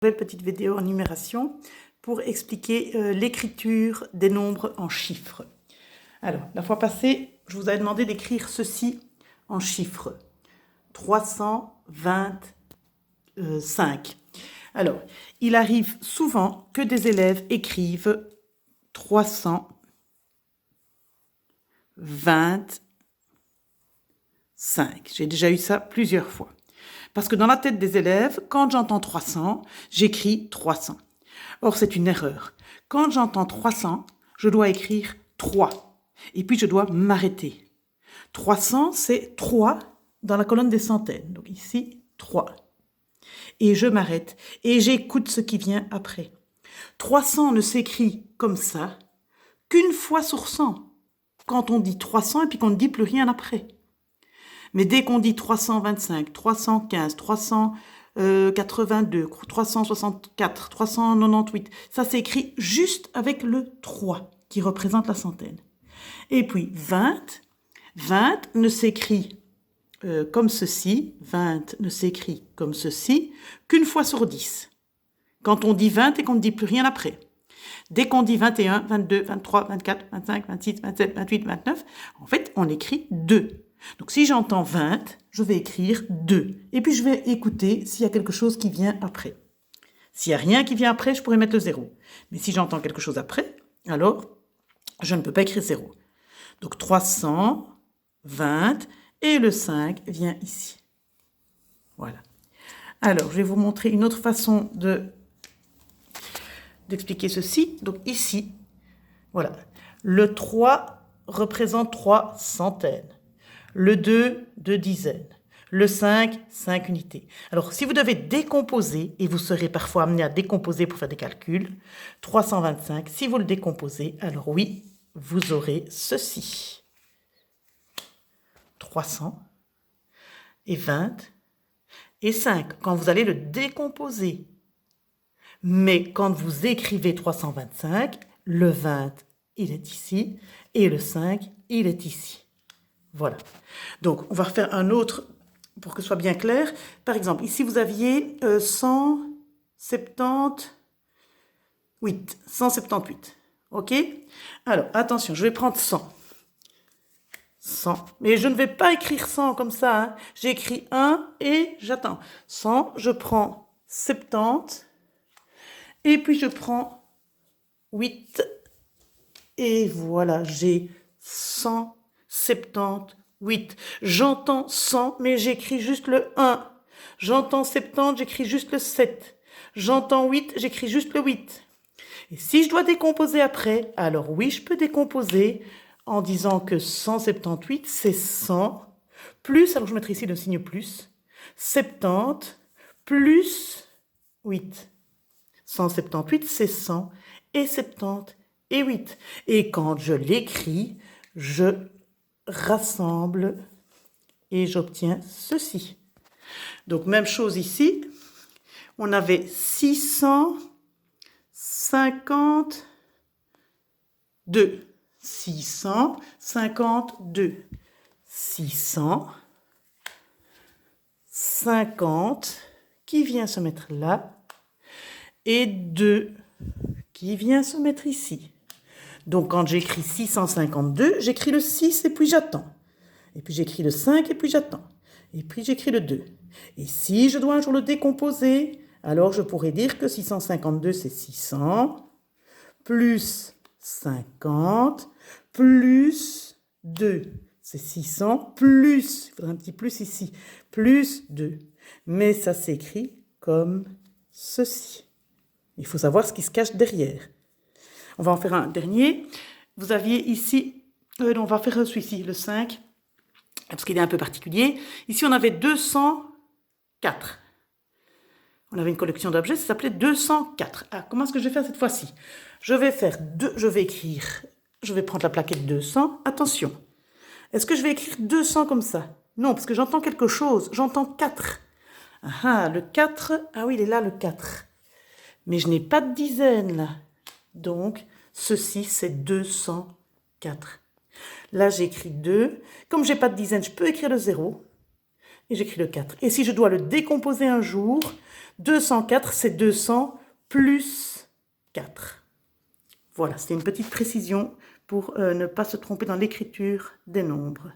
Nouvelle petite vidéo en numération pour expliquer l'écriture des nombres en chiffres. Alors, la fois passée, je vous avais demandé d'écrire ceci en chiffres. 325. Alors, il arrive souvent que des élèves écrivent 325. J'ai déjà eu ça plusieurs fois. Parce que dans la tête des élèves, quand j'entends 300, j'écris 300. Or, c'est une erreur. Quand j'entends 300, je dois écrire 3. Et puis, je dois m'arrêter. 300, c'est 3 dans la colonne des centaines. Donc ici, 3. Et je m'arrête et j'écoute ce qui vient après. 300 ne s'écrit comme ça qu'une fois sur 100. Quand on dit 300 et puis qu'on ne dit plus rien après. Mais dès qu'on dit 325, 315, 382, 364, 398, ça s'écrit juste avec le 3 qui représente la centaine. Et puis 20 ne s'écrit comme ceci, 20 ne s'écrit comme ceci qu'une fois sur 10. Quand on dit 20 et qu'on ne dit plus rien après. Dès qu'on dit 21, 22, 23, 24, 25, 26, 27, 28, 29, en fait, on écrit 2. Donc, si j'entends 20, je vais écrire 2. Et puis, je vais écouter s'il y a quelque chose qui vient après. S'il n'y a rien qui vient après, je pourrais mettre le 0. Mais si j'entends quelque chose après, alors, je ne peux pas écrire 0. Donc, 320 et le 5 vient ici. Voilà. Alors, je vais vous montrer une autre façon d'expliquer ceci. Donc, ici, voilà. Le 3 représente 3 centaines. Le 2, 2 dizaines. Le 5, 5 unités. Alors, si vous devez décomposer, et vous serez parfois amené à décomposer pour faire des calculs, 325, si vous le décomposez, alors oui, vous aurez ceci. 300 et 20 et 5, quand vous allez le décomposer. Mais quand vous écrivez 325, le 20, il est ici, et le 5, il est ici. Voilà. Donc, on va refaire un autre pour que ce soit bien clair. Par exemple, ici, vous aviez 178. 178. OK? Alors, attention, je vais prendre 100. 100. Mais je ne vais pas écrire 100 comme ça. Hein. J'écris 1 et j'attends. 100, je prends 70. Et puis, je prends 8. Et voilà, j'ai 178. J'entends 100, mais j'écris juste le 1. J'entends 70, j'écris juste le 7. J'entends 8, j'écris juste le 8. Et si je dois décomposer après, alors oui, je peux décomposer en disant que 178, c'est 100, plus, alors je mettrai ici le signe plus, 70, plus 8. 178, c'est 100, et 70, et 8. Et quand je l'écris, je rassemble et j'obtiens ceci. Donc, même chose ici. On avait 652. 652. 650 qui vient se mettre là. Et 2 qui vient se mettre ici. Donc, quand j'écris 652, j'écris le 6 et puis j'attends. Et puis j'écris le 5 et puis j'attends. Et puis j'écris le 2. Et si je dois un jour le décomposer, alors je pourrais dire que 652, c'est 600, plus 50, plus 2. C'est 600, plus, il faudrait un petit plus ici, plus 2. Mais ça s'écrit comme ceci. Il faut savoir ce qui se cache derrière. On va en faire un dernier. Vous aviez ici, on va faire celui-ci, le 5, parce qu'il est un peu particulier. Ici, on avait 204. On avait une collection d'objets, ça s'appelait 204. Ah, comment est-ce que je vais faire cette fois-ci? Je vais prendre la plaquette 200. Attention, est-ce que je vais écrire 200 comme ça? Non, parce que j'entends quelque chose, j'entends 4. Ah, le 4, ah oui, il est là, le 4. Mais je n'ai pas de dizaine, là. Donc, ceci, c'est 204. Là, j'écris 2. Comme je n'ai pas de dizaine, je peux écrire le 0. Et j'écris le 4. Et si je dois le décomposer un jour, 204, c'est 200 plus 4. Voilà, c'était une petite précision pour ne pas se tromper dans l'écriture des nombres.